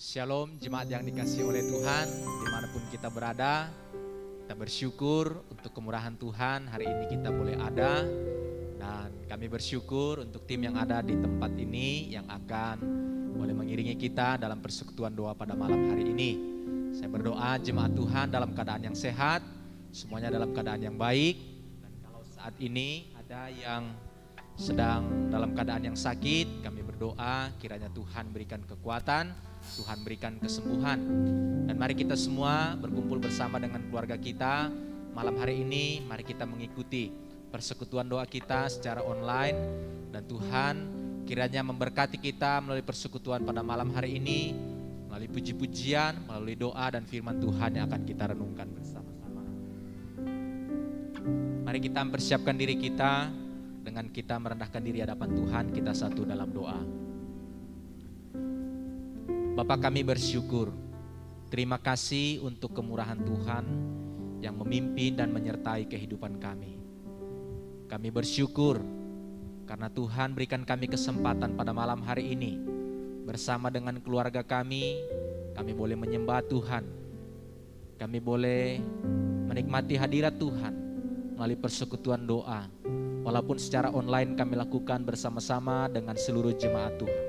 Shalom jemaat yang dikasihi oleh Tuhan, dimanapun kita berada, kita bersyukur untuk kemurahan Tuhan hari ini kita boleh ada. Dan kami bersyukur untuk tim yang ada di tempat ini yang akan boleh mengiringi kita dalam persekutuan doa pada malam hari ini. Saya berdoa jemaat Tuhan dalam keadaan yang sehat, semuanya dalam keadaan yang baik. Dan kalau saat ini ada yang sedang dalam keadaan yang sakit, kami berdoa kiranya Tuhan berikan kekuatan, Tuhan berikan kesembuhan. Dan mari kita semua berkumpul bersama dengan keluarga kita malam hari ini. Mari kita mengikuti persekutuan doa kita secara online. Dan Tuhan kiranya memberkati kita melalui persekutuan pada malam hari ini, melalui puji-pujian, melalui doa dan firman Tuhan yang akan kita renungkan bersama-sama. Mari kita mempersiapkan diri kita dengan kita merendahkan diri hadapan Tuhan. Kita satu dalam doa. Bapa, kami bersyukur, terima kasih untuk kemurahan Tuhan yang memimpin dan menyertai kehidupan kami. Kami bersyukur karena Tuhan berikan kami kesempatan pada malam hari ini bersama dengan keluarga kami boleh menyembah Tuhan. Kami boleh menikmati hadirat Tuhan melalui persekutuan doa. Walaupun secara online kami lakukan bersama-sama dengan seluruh jemaat Tuhan.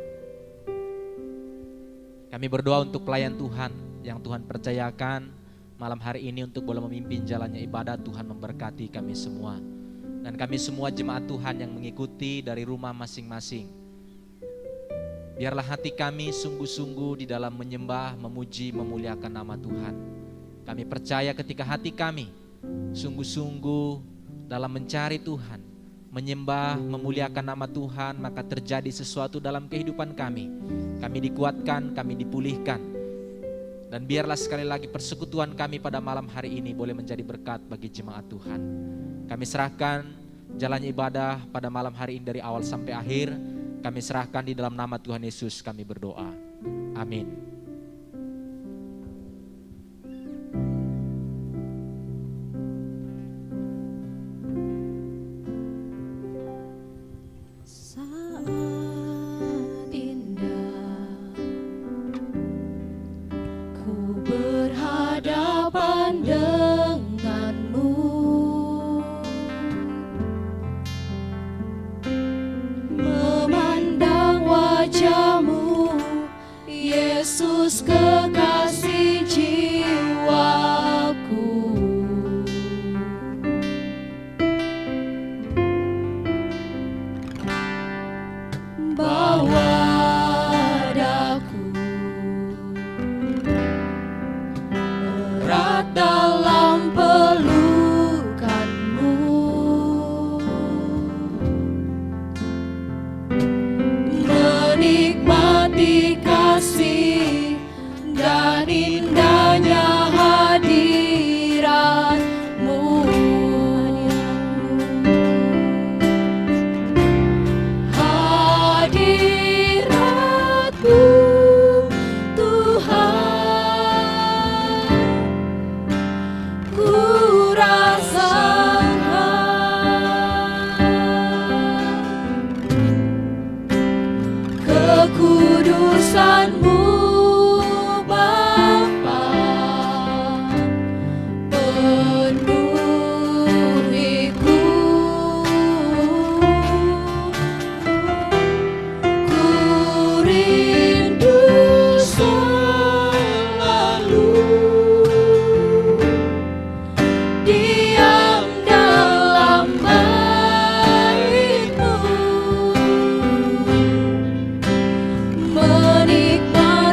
Kami berdoa untuk pelayan Tuhan yang Tuhan percayakan malam hari ini untuk boleh memimpin jalannya ibadah. Tuhan memberkati kami semua. Dan kami semua jemaat Tuhan yang mengikuti dari rumah masing-masing. Biarlah hati kami sungguh-sungguh di dalam menyembah, memuji, memuliakan nama Tuhan. Kami percaya ketika hati kami sungguh-sungguh dalam mencari Tuhan, menyembah, memuliakan nama Tuhan, maka terjadi sesuatu dalam kehidupan kami. Kami dikuatkan, kami dipulihkan. Dan biarlah sekali lagi persekutuan kami pada malam hari ini boleh menjadi berkat bagi jemaat Tuhan. Kami serahkan jalannya ibadah pada malam hari ini dari awal sampai akhir. Kami serahkan di dalam nama Tuhan Yesus kami berdoa. Amin. Kekasih jiwaku, bawa daku erat dalam pelukanmu, menikmati kasih dan indahnya hadirat-Mu. Hadirat-Mu Tuhan, ku rasakan kekudusan-Mu. Menikmati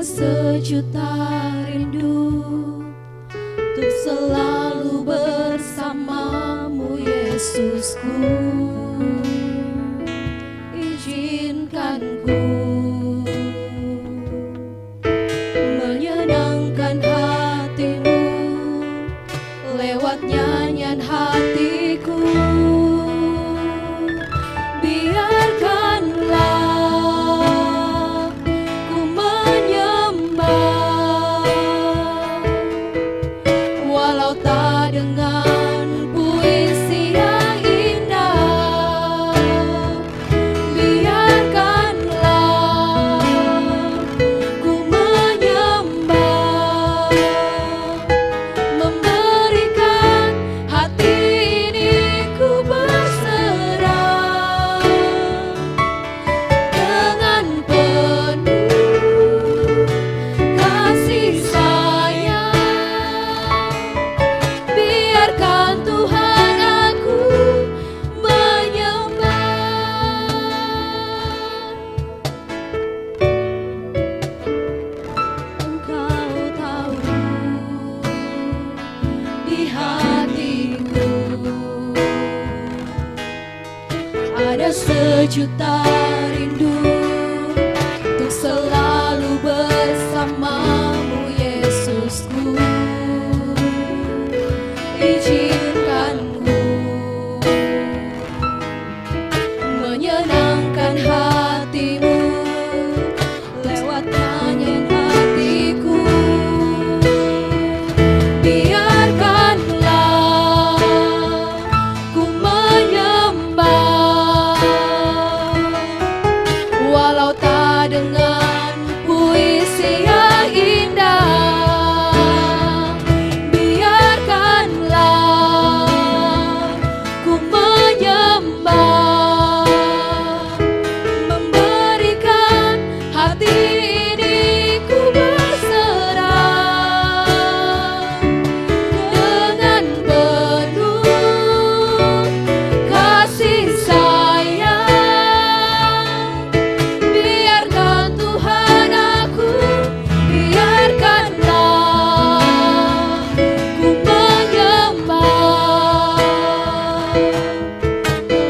Ada sejuta rindu untuk selalu bersamamu, Yesusku. Izinkan ku menyenangkan hatimu lewat nyanyian hatiku. Biarkanlah ku menyembah walau tak dengan puisi yang indah. Biarkanlah ku menyembah, memberikan hati ini ku berserah dengan penuh kasih sayang. Biarkan Tuhan aku menyembah. Engkau tahu di hatiku ada sejuta rindu untuk selalu bersamamu, Yesusku. Izinkan ku menyenangkan hatimu lewat nyanyian hatiku. Biarkanlah ku menyembah walau tak dengan puisi yang indah. Biarkanlah ku menyembah, memberikan hati ini ku berserah dengan penuh kasih sayang. Biarkan Tuhan aku, biarkanlah ku menyembah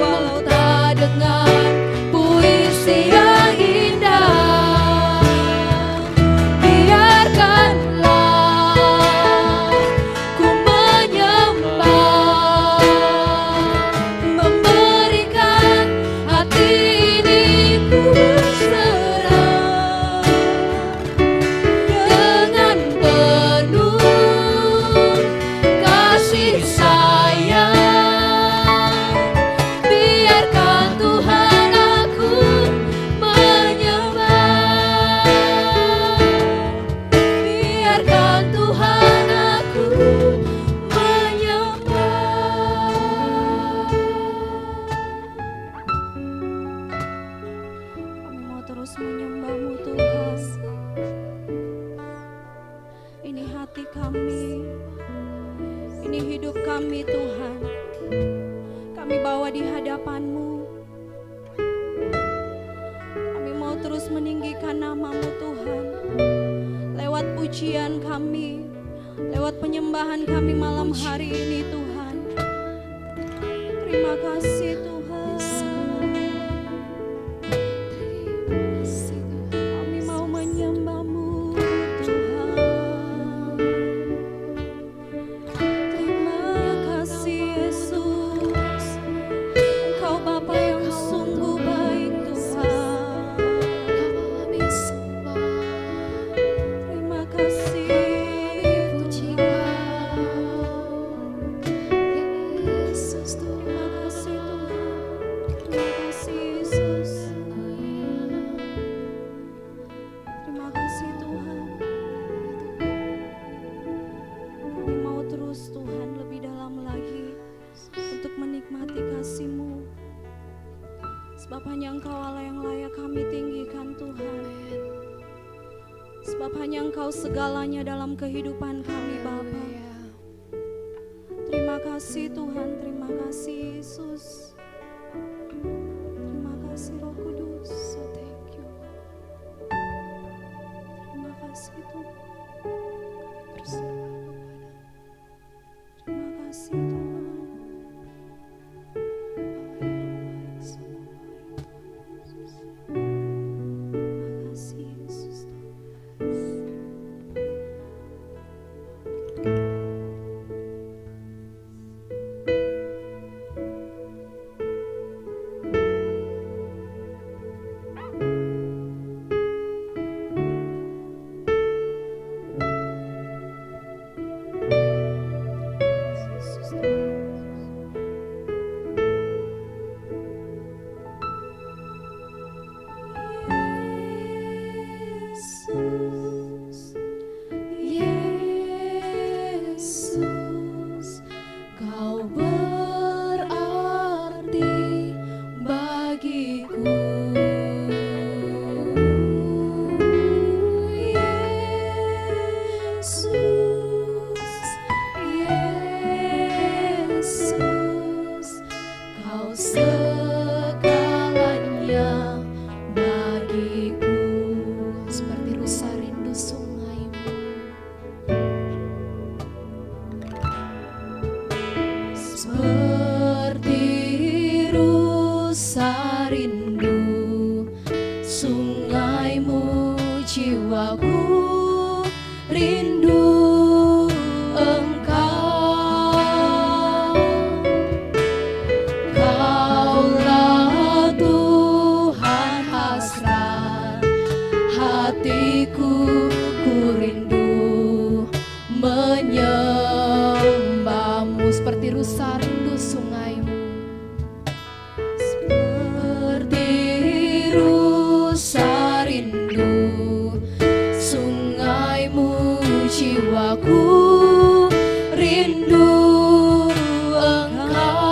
walau tak dengan puisi yang indah. Biarkanlah ku menyembah, memberikan hati ini ku berserah dengan penuh kasih sayang. Biarkan Tuhan aku menyembah. Biarkan Tuhan aku menyembah. Kami mau terus menyembah-Mu, Tuhan. Ini hati kami, ini hidup kami, Tuhan. Kami bawa di hadapan-Mu. Kami mau terus meninggikan nama-Mu, Tuhan. Lewat pujian kami, lewat penyembahan kami malam hari ini, Tuhan. Terima kasih, Tuhan. Kami mau menyembah-Mu, Tuhan. Terima kasih, Yesus. Engkau Bapa yang sungguh baik, Tuhan. Terima kasih, Tuhan. Yesus, terima kasih, Tuhan. Terima kasih, Yesus. Terima kasih, Tuhan. Kami mau terus, Tuhan, lebih dalam lagi untuk menikmati kasih-Mu. Sebab hanya Engkau Allah yang layak kami tinggikan, Tuhan. Sebab hanya Engkau segalanya dalam kehidupan kami, Bapa. Terima kasih, Tuhan. Terima kasih, Yesus. Terima kasih, Roh Kudus. So thank you. Terima kasih. rasa rindu sungaimu, jiwaku rindu Engkau. Kaulah Tuhan hasrat hatiku, ku rindu menyembahmu seperti rusa rindu sungaimu. Seperti rusa rindu sungaimu, jiwaku rindu Engkau.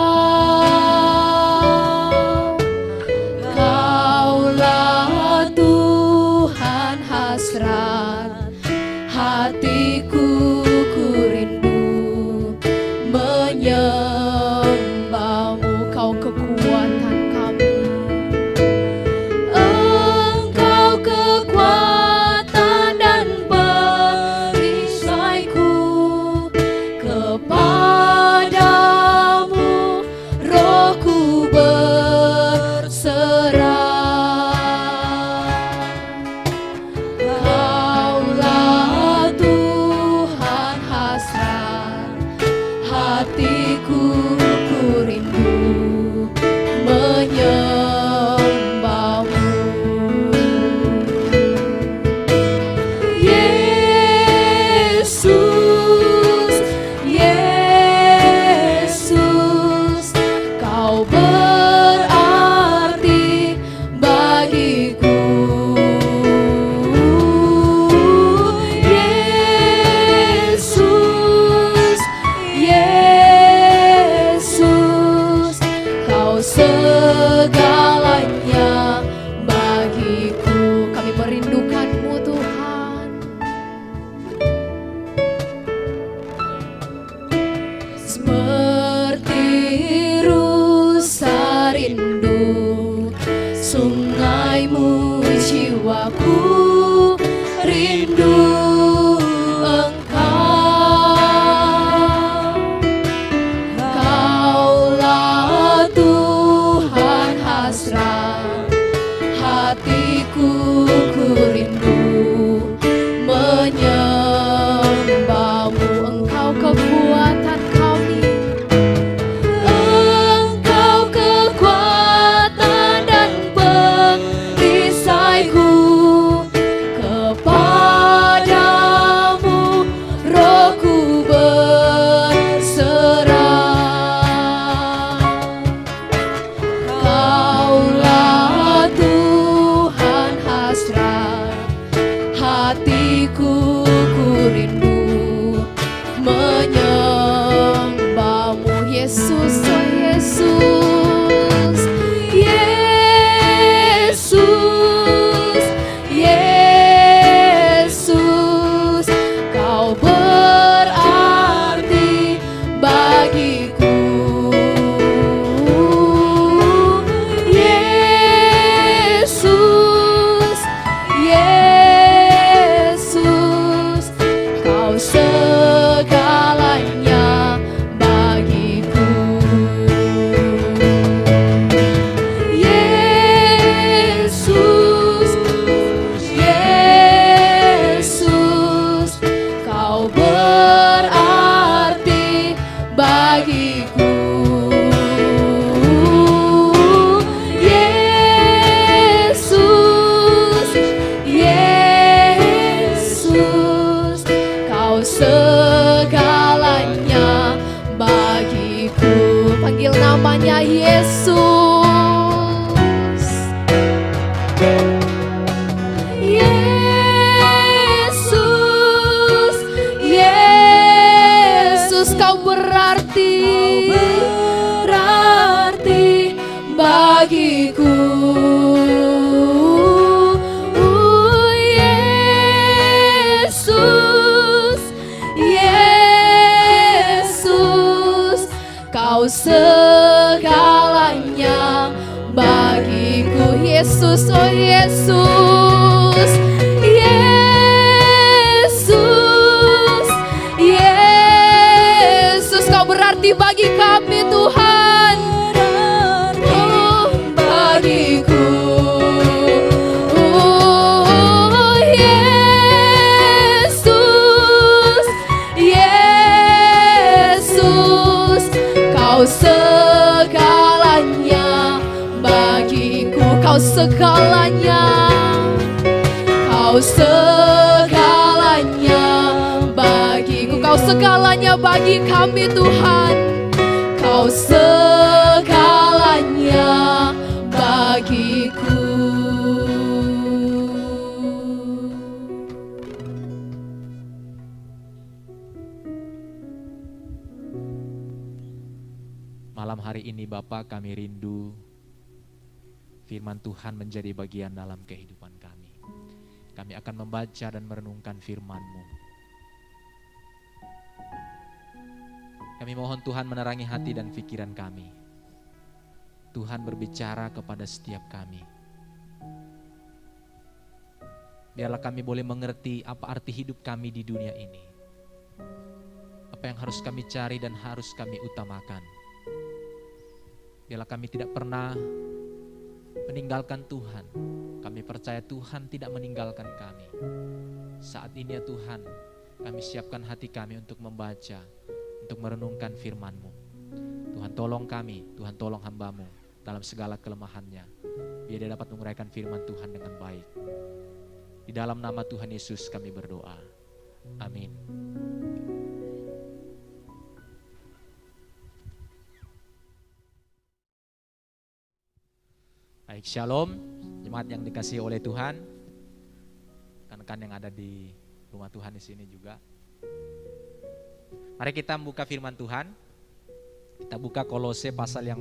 Kaulah Tuhan hasrat hatiku, ku rindu menyembahmu. Kau kekuatan kami, Engkau kekuatan dan perisaiku. Kepadamu rohku berserah. Kaulah Tuhan hasrat hatiku, ku rindu menyembahmu. Yesus, Yesus, Kau berarti bagiku. Yesus, Yesus, Kau segalanya bagiku. Kami merindukan-Mu Tuhan. Seperti rusa rindu sungaimu, jiwaku rindu Engkau. Kaulah Tuhan hasrat hatiku, ku rindu menyembahmu. Engkau kekuatan kami, Engkau kekuatan dan perisaiku. Kepadamu rohku berserah. Kaulah Tuhan hasrat hatiku, ku rindu menyembahmu. Yesus, oh Yesus, Yesus, Yesus, Kau berarti bagiku. Yesus, Yesus, Kau segalanya bagiku. Yesus, Yesus, Kau berarti bagiku. Yesus, Yesus, Kau segalanya bagiku. Panggil namanya Yesus. Yesus, Yesus, Kau berarti bagiku. Yesus, Yesus, Kau segalanya bagiku. Yesus, oh Yesus, Yesus, Yesus, Kau berarti bagi kami Tuhan. Oh, Kau segalanya, Kau segalanya bagiku, Kau segalanya bagi kami Tuhan. Kau segalanya bagiku. Malam hari ini Bapa, kami rindu firman Tuhan menjadi bagian dalam kehidupan kami. Kami akan membaca dan merenungkan firman-Mu. Kami mohon Tuhan menerangi hati dan pikiran kami. Tuhan berbicara kepada setiap kami. Biarlah kami boleh mengerti apa arti hidup kami di dunia ini. Apa yang harus kami cari dan harus kami utamakan. Biarlah kami tidak pernah meninggalkan Tuhan. Kami percaya Tuhan tidak meninggalkan kami. Saat ini ya Tuhan, kami siapkan hati kami untuk membaca, untuk merenungkan firman-Mu. Tuhan tolong kami, Tuhan tolong hamba-Mu dalam segala kelemahannya. Biar dia dapat menguraikan firman Tuhan dengan baik. Di dalam nama Tuhan Yesus kami berdoa. Amin. Baik, shalom, jemaat yang dikasihi oleh Tuhan, rekan-rekan yang ada di rumah Tuhan di sini juga. Mari kita buka firman Tuhan. Kita buka Kolose pasal yang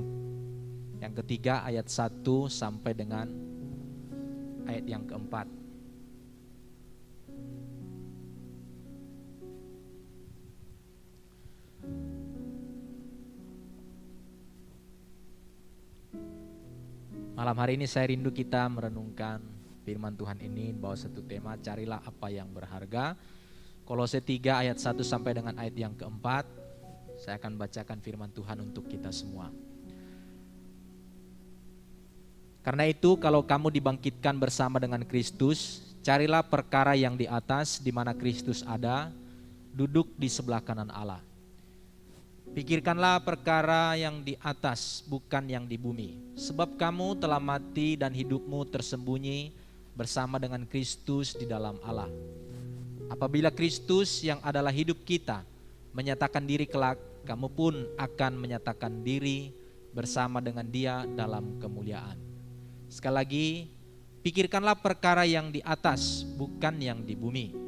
ketiga ayat 1 sampai dengan ayat yang keempat. Malam hari ini saya rindu kita merenungkan firman Tuhan ini bahwa satu tema, carilah apa yang berharga. Kolose 3 ayat 1 sampai dengan ayat yang keempat. Saya akan bacakan firman Tuhan untuk kita semua. Karena itu kalau kamu dibangkitkan bersama dengan Kristus, carilah perkara yang di atas di mana Kristus ada, duduk di sebelah kanan Allah. Pikirkanlah perkara yang di atas, bukan yang di bumi. Sebab kamu telah mati dan hidupmu tersembunyi bersama dengan Kristus di dalam Allah. Apabila Kristus yang adalah hidup kita menyatakan diri kelak, kamu pun akan menyatakan diri bersama dengan Dia dalam kemuliaan. Sekali lagi, pikirkanlah perkara yang di atas, bukan yang di bumi.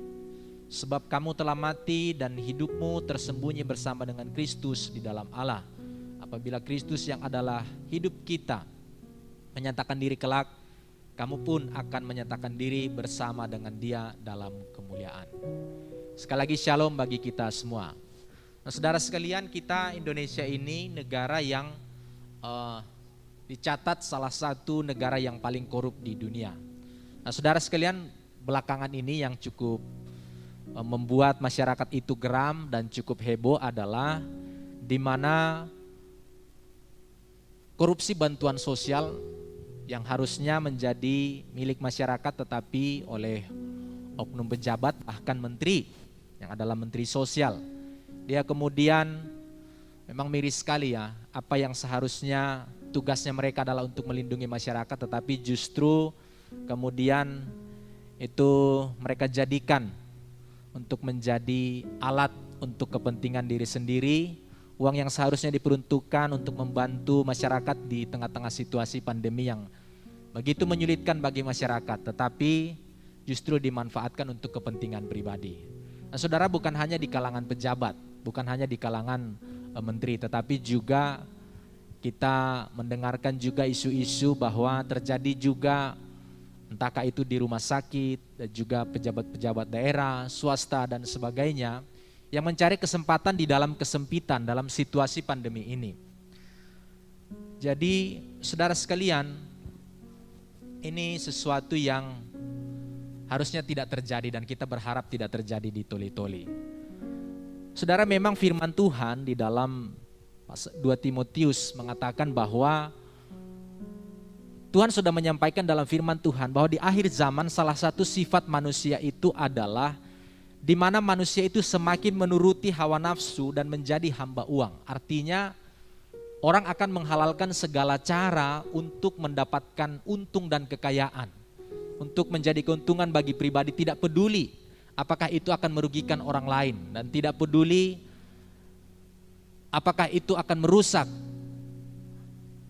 Sebab kamu telah mati dan hidupmu tersembunyi bersama dengan Kristus di dalam Allah. Apabila Kristus yang adalah hidup kita menyatakan diri kelak, kamu pun akan menyatakan diri bersama dengan Dia dalam kemuliaan. Sekali lagi shalom bagi kita semua. Nah, saudara sekalian, kita Indonesia ini negara yang dicatat salah satu negara yang paling korup di dunia. Nah, saudara sekalian, belakangan ini yang cukup membuat masyarakat itu geram dan cukup heboh adalah di mana korupsi bantuan sosial yang harusnya menjadi milik masyarakat tetapi oleh oknum pejabat bahkan menteri yang adalah menteri sosial. Dia kemudian memang miris sekali ya, apa yang seharusnya tugasnya mereka adalah untuk melindungi masyarakat tetapi justru kemudian itu mereka jadikan untuk menjadi alat untuk kepentingan diri sendiri, uang yang seharusnya diperuntukkan untuk membantu masyarakat di tengah-tengah situasi pandemi yang begitu menyulitkan bagi masyarakat, tetapi justru dimanfaatkan untuk kepentingan pribadi. Nah, saudara, bukan hanya di kalangan pejabat, bukan hanya di kalangan menteri, tetapi juga kita mendengarkan juga isu-isu bahwa terjadi juga entahkah itu di rumah sakit, dan juga pejabat-pejabat daerah, swasta dan sebagainya yang mencari kesempatan di dalam kesempitan dalam situasi pandemi ini. Jadi saudara sekalian, ini sesuatu yang harusnya tidak terjadi dan kita berharap tidak terjadi di Toli-Toli. Saudara, memang firman Tuhan di dalam 2 Timotius mengatakan bahwa Tuhan sudah menyampaikan dalam firman Tuhan bahwa di akhir zaman salah satu sifat manusia itu adalah di mana manusia itu semakin menuruti hawa nafsu dan menjadi hamba uang. Artinya orang akan menghalalkan segala cara untuk mendapatkan untung dan kekayaan, untuk menjadi keuntungan bagi pribadi, tidak peduli apakah itu akan merugikan orang lain, dan tidak peduli apakah itu akan merusak,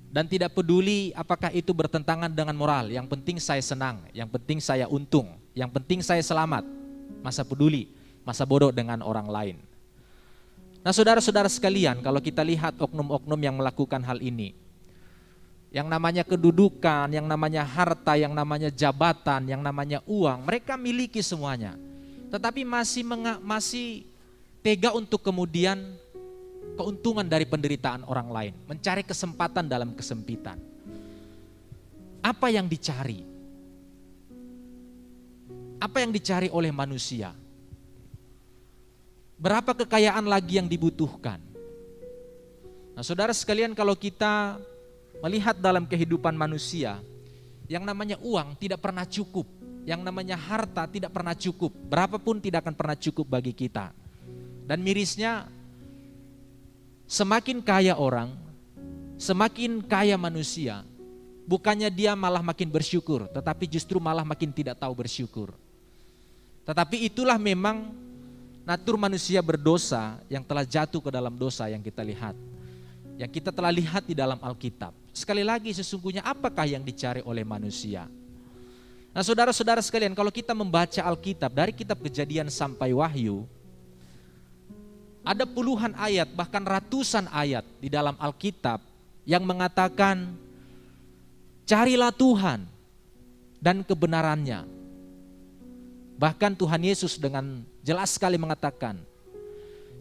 dan tidak peduli apakah itu bertentangan dengan moral. Yang penting saya senang, yang penting saya untung, yang penting saya selamat. Masa peduli, masa bodoh dengan orang lain. Nah saudara-saudara sekalian, kalau kita lihat oknum-oknum yang melakukan hal ini, yang namanya kedudukan, yang namanya harta, yang namanya jabatan, yang namanya uang, mereka miliki semuanya. Tetapi masih tega untuk kemudian keuntungan dari penderitaan orang lain, mencari kesempatan dalam kesempitan. Apa yang dicari? Apa yang dicari oleh manusia? Berapa kekayaan lagi yang dibutuhkan? Nah, saudara sekalian, kalau kita melihat dalam kehidupan manusia, yang namanya uang tidak pernah cukup, yang namanya harta tidak pernah cukup, berapapun tidak akan pernah cukup bagi kita. Dan mirisnya, semakin kaya orang, semakin kaya manusia, bukannya dia malah makin bersyukur, tetapi justru malah makin tidak tahu bersyukur. Tetapi itulah memang natur manusia berdosa yang telah jatuh ke dalam dosa yang kita lihat. Yang kita telah lihat di dalam Alkitab. Sekali lagi, sesungguhnya apakah yang dicari oleh manusia? Nah saudara-saudara sekalian, kalau kita membaca Alkitab dari kitab Kejadian sampai Wahyu, ada puluhan ayat, bahkan ratusan ayat di dalam Alkitab yang mengatakan, carilah Tuhan dan kebenarannya. Bahkan Tuhan Yesus dengan jelas sekali mengatakan,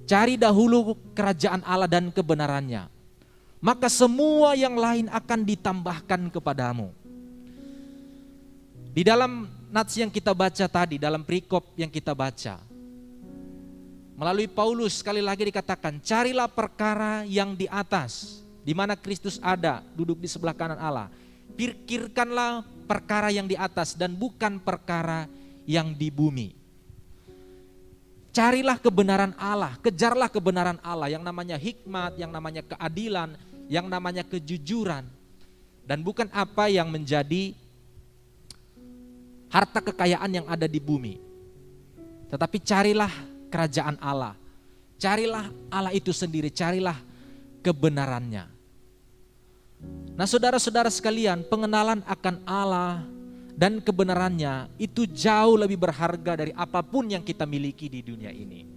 cari dahulu kerajaan Allah dan kebenarannya, maka semua yang lain akan ditambahkan kepadamu. Di dalam nats yang kita baca tadi, dalam perikop yang kita baca, melalui Paulus sekali lagi dikatakan, carilah perkara yang di atas, di mana Kristus ada, duduk di sebelah kanan Allah. Pikirkanlah perkara yang di atas dan bukan perkara yang di bumi. Carilah kebenaran Allah, kejarlah kebenaran Allah, yang namanya hikmat, yang namanya keadilan, yang namanya kejujuran, dan bukan apa yang menjadi harta kekayaan yang ada di bumi. Tetapi carilah kerajaan Allah, carilah Allah itu sendiri, carilah kebenarannya. Nah saudara-saudara sekalian, pengenalan akan Allah dan kebenarannya itu jauh lebih berharga dari apapun yang kita miliki di dunia ini.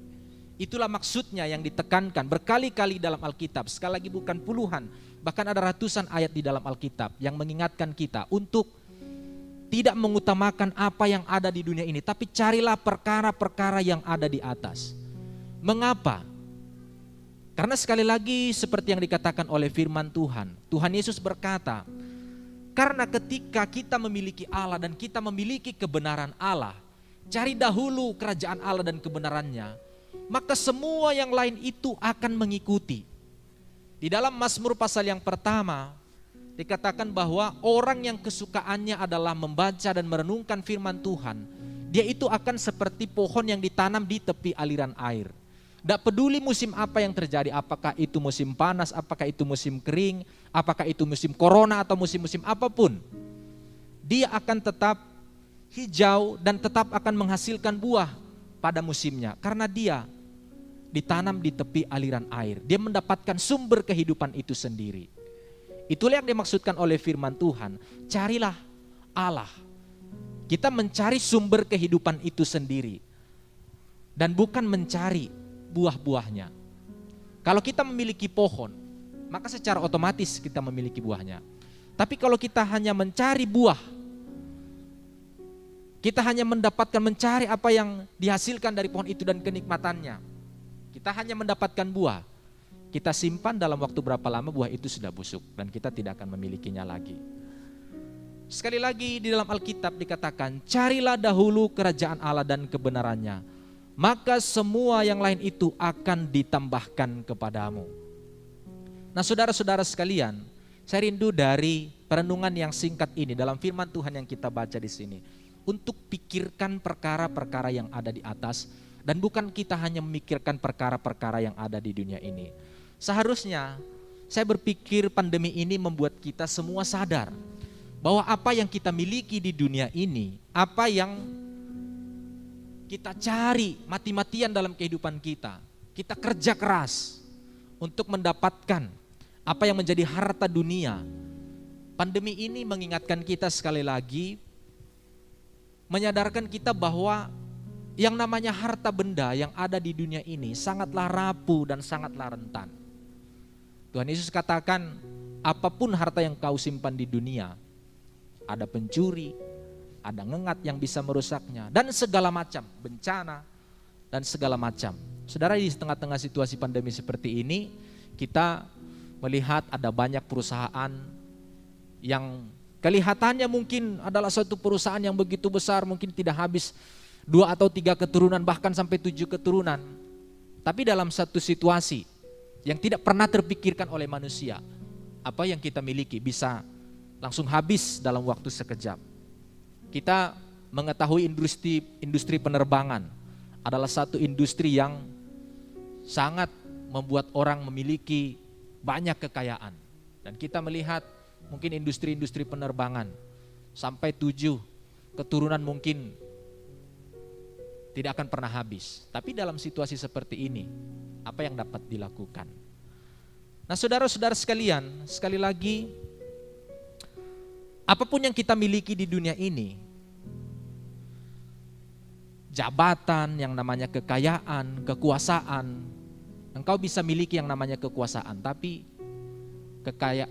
Itulah maksudnya yang ditekankan berkali-kali dalam Alkitab. Sekali lagi bukan puluhan, bahkan ada ratusan ayat di dalam Alkitab yang mengingatkan kita untuk tidak mengutamakan apa yang ada di dunia ini, tapi carilah perkara-perkara yang ada di atas. Mengapa? Karena sekali lagi seperti yang dikatakan oleh firman Tuhan, Tuhan Yesus berkata, karena ketika kita memiliki Allah dan kita memiliki kebenaran Allah, cari dahulu kerajaan Allah dan kebenarannya, maka semua yang lain itu akan mengikuti. Di dalam Mazmur pasal yang pertama, dikatakan bahwa orang yang kesukaannya adalah membaca dan merenungkan firman Tuhan, dia itu akan seperti pohon yang ditanam di tepi aliran air. Tidak peduli musim apa yang terjadi, apakah itu musim panas, apakah itu musim kering, apakah itu musim corona atau musim-musim apapun. Dia akan tetap hijau dan tetap akan menghasilkan buah pada musimnya. Karena dia ditanam di tepi aliran air. Dia mendapatkan sumber kehidupan itu sendiri. Itulah yang dimaksudkan oleh firman Tuhan. Carilah Allah. Kita mencari sumber kehidupan itu sendiri. Dan bukan mencari buah-buahnya. Kalau kita memiliki pohon, maka secara otomatis kita memiliki buahnya. Tapi kalau kita hanya mencari buah, kita hanya mencari apa yang dihasilkan dari pohon itu dan kenikmatannya, kita hanya mendapatkan buah, kita simpan dalam waktu berapa lama buah itu sudah busuk dan kita tidak akan memilikinya lagi. Sekali lagi di dalam Alkitab dikatakan, carilah dahulu kerajaan Allah dan kebenarannya, maka semua yang lain itu akan ditambahkan kepadamu. Nah saudara-saudara sekalian, saya rindu dari perenungan yang singkat ini dalam firman Tuhan yang kita baca di sini, untuk pikirkan perkara-perkara yang ada di atas, dan bukan kita hanya memikirkan perkara-perkara yang ada di dunia ini. Seharusnya saya berpikir pandemi ini membuat kita semua sadar bahwa apa yang kita miliki di dunia ini, apa yang kita cari mati-matian dalam kehidupan kita kerja keras untuk mendapatkan apa yang menjadi harta dunia. Pandemi ini mengingatkan kita sekali lagi, menyadarkan kita bahwa yang namanya harta benda yang ada di dunia ini sangatlah rapuh dan sangatlah rentan. Tuhan Yesus katakan, apapun harta yang kau simpan di dunia, ada pencuri, ada ngengat yang bisa merusaknya, dan segala macam bencana dan segala macam. Saudara, di tengah-tengah situasi pandemi seperti ini, kita melihat ada banyak perusahaan yang kelihatannya mungkin adalah suatu perusahaan yang begitu besar, mungkin tidak habis 2 atau 3 keturunan, bahkan sampai 7 keturunan. Tapi dalam satu situasi yang tidak pernah terpikirkan oleh manusia, apa yang kita miliki bisa langsung habis dalam waktu sekejap. Kita mengetahui industri penerbangan adalah satu industri yang sangat membuat orang memiliki banyak kekayaan. Dan kita melihat mungkin industri-industri penerbangan sampai 7 keturunan mungkin tidak akan pernah habis. Tapi dalam situasi seperti ini, apa yang dapat dilakukan? Nah, saudara-saudara sekalian, sekali lagi, apapun yang kita miliki di dunia ini, jabatan, yang namanya kekayaan, kekuasaan, engkau bisa miliki yang namanya kekuasaan, tapi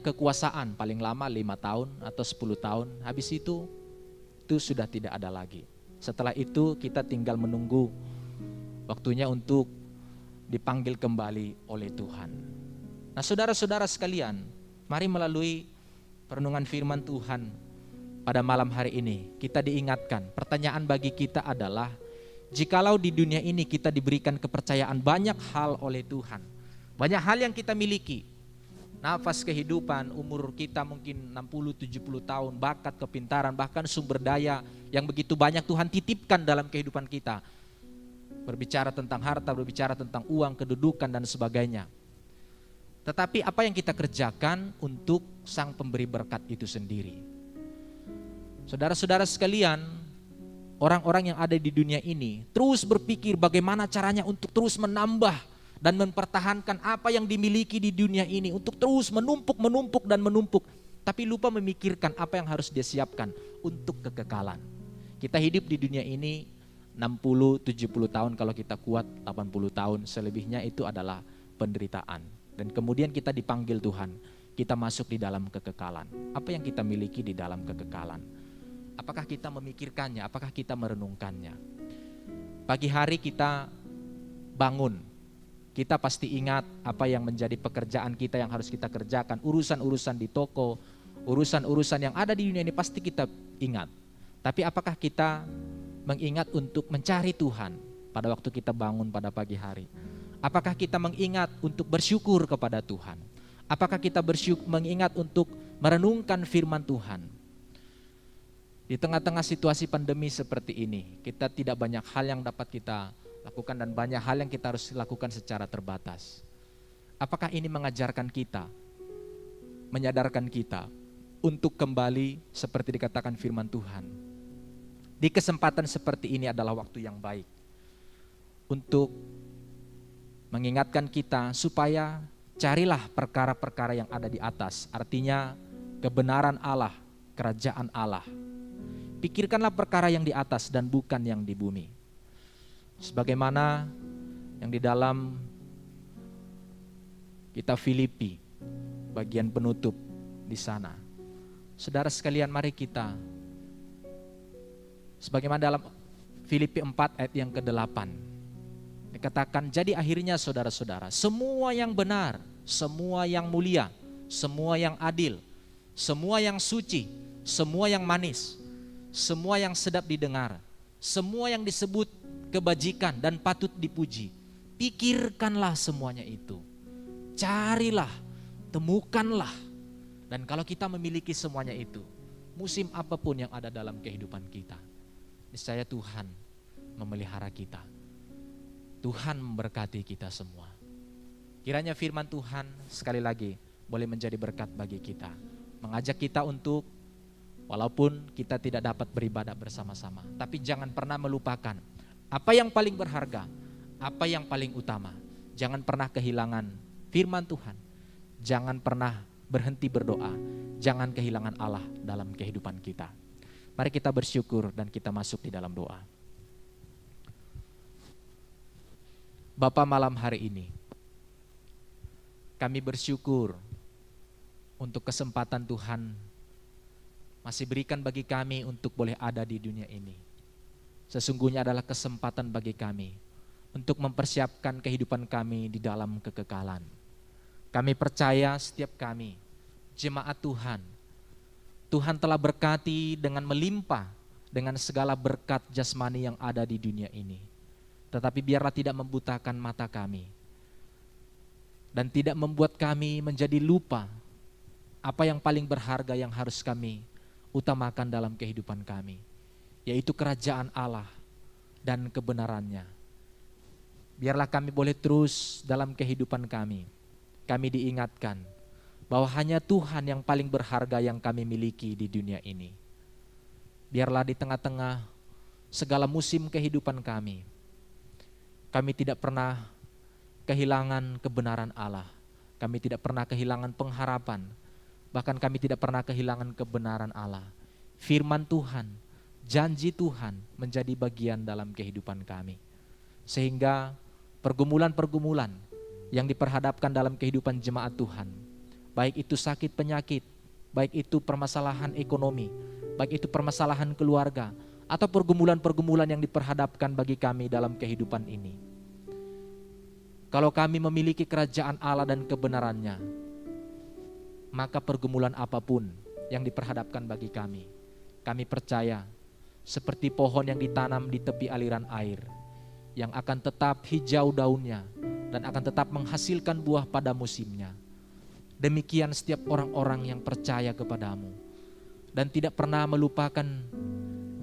kekuasaan paling lama 5 tahun atau 10 tahun, habis itu sudah tidak ada lagi. Setelah itu kita tinggal menunggu waktunya untuk dipanggil kembali oleh Tuhan. Nah, saudara-saudara sekalian, mari melalui perenungan firman Tuhan pada malam hari ini kita diingatkan, pertanyaan bagi kita adalah, jikalau di dunia ini kita diberikan kepercayaan banyak hal oleh Tuhan, banyak hal yang kita miliki, nafas kehidupan, umur kita mungkin 60-70 tahun, bakat, kepintaran, bahkan sumber daya yang begitu banyak Tuhan titipkan dalam kehidupan kita. Berbicara tentang harta, berbicara tentang uang, kedudukan dan sebagainya. Tetapi apa yang kita kerjakan untuk Sang Pemberi berkat itu sendiri? Saudara-saudara sekalian, orang-orang yang ada di dunia ini terus berpikir bagaimana caranya untuk terus menambah dan mempertahankan apa yang dimiliki di dunia ini, untuk terus menumpuk dan menumpuk, tapi lupa memikirkan apa yang harus dia siapkan untuk kekekalan. Kita hidup di dunia ini 60-70 tahun kalau kita kuat, 80 tahun, selebihnya itu adalah penderitaan. Dan kemudian kita dipanggil Tuhan, kita masuk di dalam kekekalan. Apa yang kita miliki di dalam kekekalan? Apakah kita memikirkannya? Apakah kita merenungkannya? Pagi hari kita bangun, kita pasti ingat apa yang menjadi pekerjaan kita yang harus kita kerjakan. Urusan-urusan di toko, urusan-urusan yang ada di dunia ini pasti kita ingat. Tapi apakah kita mengingat untuk mencari Tuhan pada waktu kita bangun pada pagi hari? Apakah kita mengingat untuk bersyukur kepada Tuhan? Apakah kita mengingat untuk merenungkan firman Tuhan? Di tengah-tengah situasi pandemi seperti ini, kita tidak banyak hal yang dapat kita lakukan dan banyak hal yang kita harus lakukan secara terbatas. Apakah ini mengajarkan kita, menyadarkan kita untuk kembali seperti dikatakan firman Tuhan? Di kesempatan seperti ini adalah waktu yang baik untuk mengingatkan kita supaya carilah perkara-perkara yang ada di atas, artinya kebenaran Allah, kerajaan Allah. Pikirkanlah perkara yang di atas dan bukan yang di bumi. Sebagaimana yang di dalam kitab Filipi, bagian penutup di sana. Saudara sekalian, mari kita, sebagaimana dalam Filipi 4 ayat yang ke-8, dikatakan, jadi akhirnya saudara-saudara, semua yang benar, semua yang mulia, semua yang adil, semua yang suci, semua yang manis, semua yang sedap didengar, semua yang disebut kebajikan dan patut dipuji, pikirkanlah semuanya itu. Carilah, temukanlah. Dan kalau kita memiliki semuanya itu, musim apapun yang ada dalam kehidupan kita, niscaya Tuhan memelihara kita. Tuhan memberkati kita semua. Kiranya firman Tuhan sekali lagi boleh menjadi berkat bagi kita. Mengajak kita untuk walaupun kita tidak dapat beribadah bersama-sama, tapi jangan pernah melupakan apa yang paling berharga, apa yang paling utama. Jangan pernah kehilangan firman Tuhan. Jangan pernah berhenti berdoa. Jangan kehilangan Allah dalam kehidupan kita. Mari kita bersyukur dan kita masuk di dalam doa. Bapa, malam hari ini kami bersyukur untuk kesempatan Tuhan masih berikan bagi kami untuk boleh ada di dunia ini. Sesungguhnya adalah kesempatan bagi kami untuk mempersiapkan kehidupan kami di dalam kekekalan. Kami percaya setiap kami, jemaat Tuhan, Tuhan telah berkati dengan melimpah dengan segala berkat jasmani yang ada di dunia ini. Tetapi biarlah tidak membutakan mata kami dan tidak membuat kami menjadi lupa apa yang paling berharga yang harus kami utamakan dalam kehidupan kami, yaitu kerajaan Allah dan kebenarannya. Biarlah kami boleh terus dalam kehidupan kami diingatkan bahwa hanya Tuhan yang paling berharga yang kami miliki di dunia ini. Biarlah di tengah-tengah segala musim kehidupan kami tidak pernah kehilangan kebenaran Allah. Kami tidak pernah kehilangan pengharapan. Bahkan kami tidak pernah kehilangan kebenaran Allah. Firman Tuhan, janji Tuhan menjadi bagian dalam kehidupan kami. Sehingga pergumulan-pergumulan yang diperhadapkan dalam kehidupan jemaat Tuhan, baik itu sakit penyakit, baik itu permasalahan ekonomi, baik itu permasalahan keluarga, atau pergumulan-pergumulan yang diperhadapkan bagi kami dalam kehidupan ini. Kalau kami memiliki kerajaan Allah dan kebenarannya, maka pergumulan apapun yang diperhadapkan bagi kami percaya seperti pohon yang ditanam di tepi aliran air, yang akan tetap hijau daunnya dan akan tetap menghasilkan buah pada musimnya. Demikian setiap orang-orang yang percaya kepadamu dan tidak pernah melupakan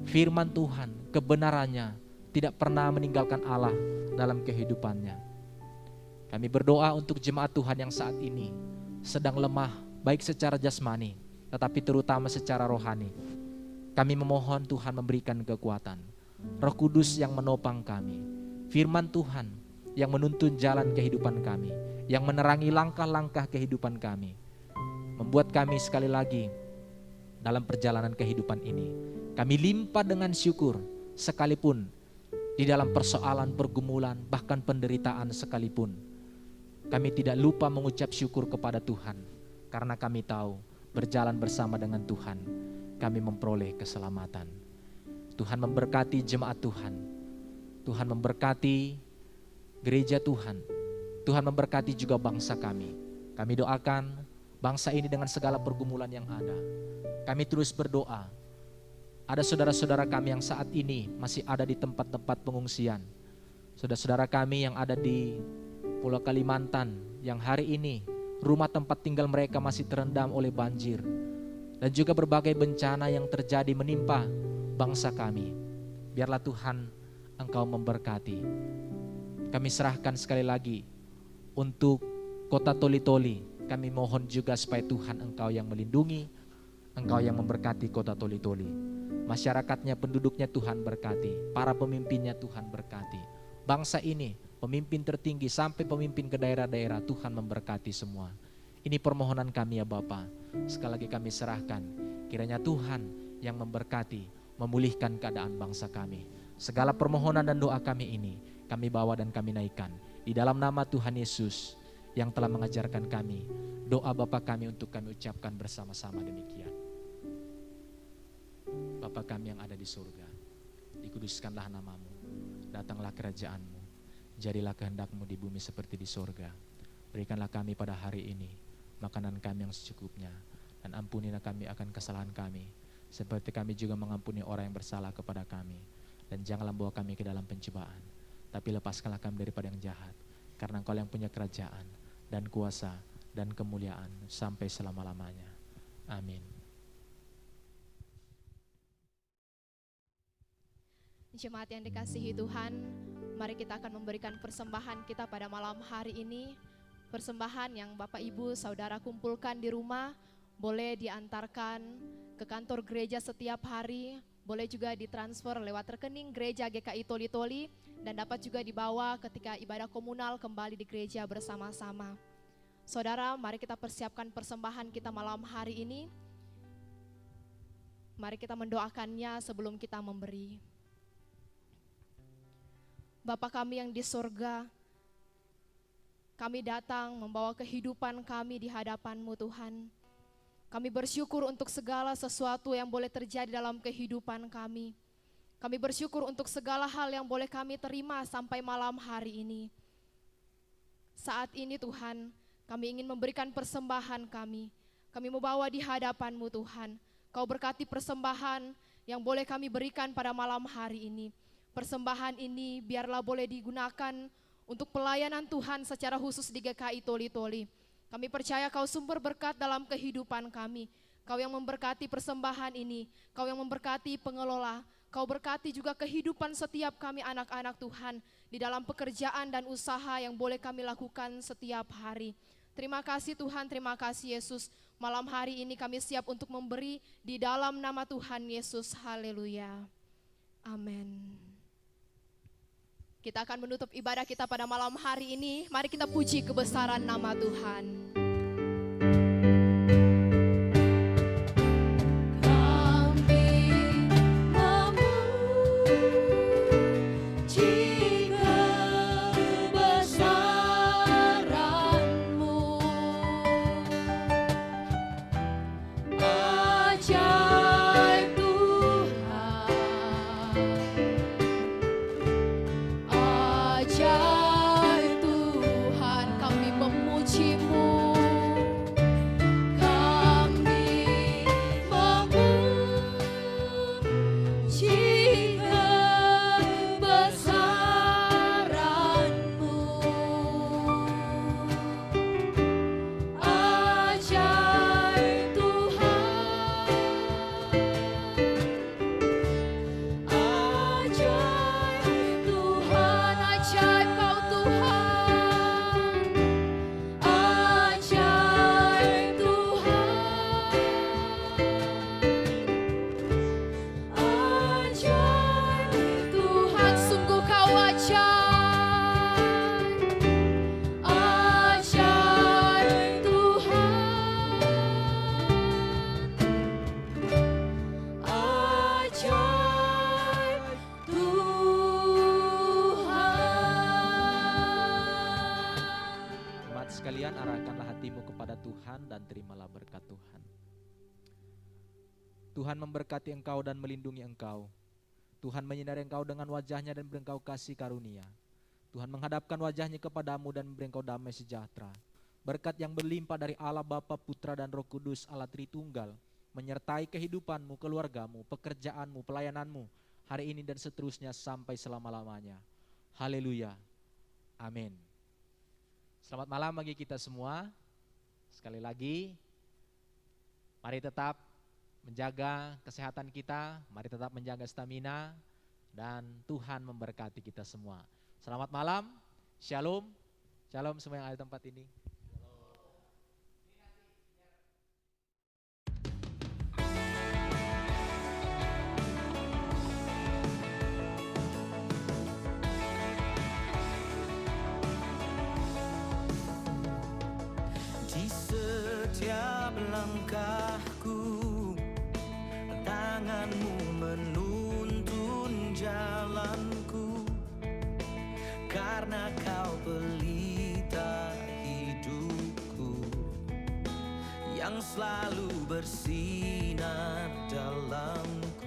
firman Tuhan, kebenarannya, tidak pernah meninggalkan Allah dalam kehidupannya. Kami berdoa untuk jemaat Tuhan yang saat ini sedang lemah, baik secara jasmani, tetapi terutama secara rohani. Kami memohon Tuhan memberikan kekuatan, Roh Kudus yang menopang kami, firman Tuhan yang menuntun jalan kehidupan kami, yang menerangi langkah-langkah kehidupan kami, membuat kami sekali lagi dalam perjalanan kehidupan ini kami limpah dengan syukur, sekalipun di dalam persoalan, pergumulan, bahkan penderitaan sekalipun. Kami tidak lupa mengucap syukur kepada Tuhan, karena kami tahu berjalan bersama dengan Tuhan, kami memperoleh keselamatan. Tuhan memberkati jemaat Tuhan, Tuhan memberkati gereja Tuhan, Tuhan memberkati juga bangsa kami. Kami doakan bangsa ini dengan segala pergumulan yang ada. Kami terus berdoa. Ada saudara-saudara kami yang saat ini masih ada di tempat-tempat pengungsian. Saudara-saudara kami yang ada di Pulau Kalimantan yang hari ini rumah tempat tinggal mereka masih terendam oleh banjir. Dan juga berbagai bencana yang terjadi menimpa bangsa kami. Biarlah Tuhan Engkau memberkati. Kami serahkan sekali lagi untuk kota Toli-Toli. Kami mohon juga supaya Tuhan Engkau yang melindungi, Engkau yang memberkati kota Toli-Toli. Masyarakatnya, penduduknya Tuhan berkati, para pemimpinnya Tuhan berkati. Bangsa ini, pemimpin tertinggi sampai pemimpin ke daerah-daerah, Tuhan memberkati semua. Ini permohonan kami ya Bapa. Sekali lagi kami serahkan, kiranya Tuhan yang memberkati, memulihkan keadaan bangsa kami. Segala permohonan dan doa kami ini, kami bawa dan kami naikkan di dalam nama Tuhan Yesus yang telah mengajarkan kami. Doa Bapa kami untuk kami ucapkan bersama-sama demikian. Bapa kami yang ada di surga, dikuduskanlah namamu, datanglah kerajaanmu, jadilah kehendak-Mu di bumi seperti di surga. Berikanlah kami pada hari ini makanan kami yang secukupnya, dan ampunilah kami akan kesalahan kami, seperti kami juga mengampuni orang yang bersalah kepada kami. Dan janganlah bawa kami ke dalam pencobaan, tapi lepaskanlah kami daripada yang jahat, karena Engkau yang punya kerajaan dan kuasa dan kemuliaan sampai selama-lamanya. Amin. Jemaat yang dikasihi Tuhan, mari kita akan memberikan persembahan kita pada malam hari ini persembahan yang Bapak Ibu Saudara kumpulkan di rumah boleh diantarkan ke kantor gereja setiap hari, boleh juga ditransfer lewat rekening gereja GKI Toli-Toli, dan dapat juga dibawa ketika ibadah komunal kembali di gereja bersama-sama. Saudara, mari kita persiapkan persembahan kita malam hari ini. Mari kita mendoakannya sebelum kita memberi. Bapa kami yang di surga, kami datang membawa kehidupan kami di hadapan-Mu Tuhan. Kami bersyukur untuk segala sesuatu yang boleh terjadi dalam kehidupan kami. Kami bersyukur untuk segala hal yang boleh kami terima sampai malam hari ini. Saat ini Tuhan, kami ingin memberikan persembahan kami. Kami membawa di hadapan-Mu Tuhan. Kau berkati persembahan yang boleh kami berikan pada malam hari ini. Persembahan ini biarlah boleh digunakan untuk pelayanan Tuhan secara khusus di GKI Toli-Toli. Kami percaya Kau sumber berkat dalam kehidupan kami. Kau yang memberkati persembahan ini, Kau yang memberkati pengelola, Kau berkati juga kehidupan setiap kami anak-anak Tuhan di dalam pekerjaan dan usaha yang boleh kami lakukan setiap hari. Terima kasih Tuhan, terima kasih Yesus. Malam hari ini kami siap untuk memberi di dalam nama Tuhan Yesus. Haleluya. Amin. Kita akan menutup ibadah kita pada malam hari ini. Mari kita puji kebesaran nama Tuhan. Tuhan memberkati engkau dan melindungi engkau. Tuhan menyinari engkau dengan wajahnya dan beri engkau kasih karunia. Tuhan menghadapkan wajahnya kepadamu dan memberi engkau damai sejahtera. Berkat yang berlimpah dari Allah Bapa, Putra dan Roh Kudus, Allah Tritunggal, menyertai kehidupanmu, keluargamu, pekerjaanmu, pelayananmu, hari ini dan seterusnya sampai selama-lamanya. Haleluya. Amin. Selamat malam bagi kita semua. Sekali lagi, mari tetap menjaga kesehatan kita, mari tetap menjaga stamina, dan Tuhan memberkati kita semua. Selamat malam, shalom, shalom semua yang ada di tempat ini. Di setiap langkahku, tanganmu menuntun jalanku, karena kau pelita hidupku yang selalu bersinar dalamku.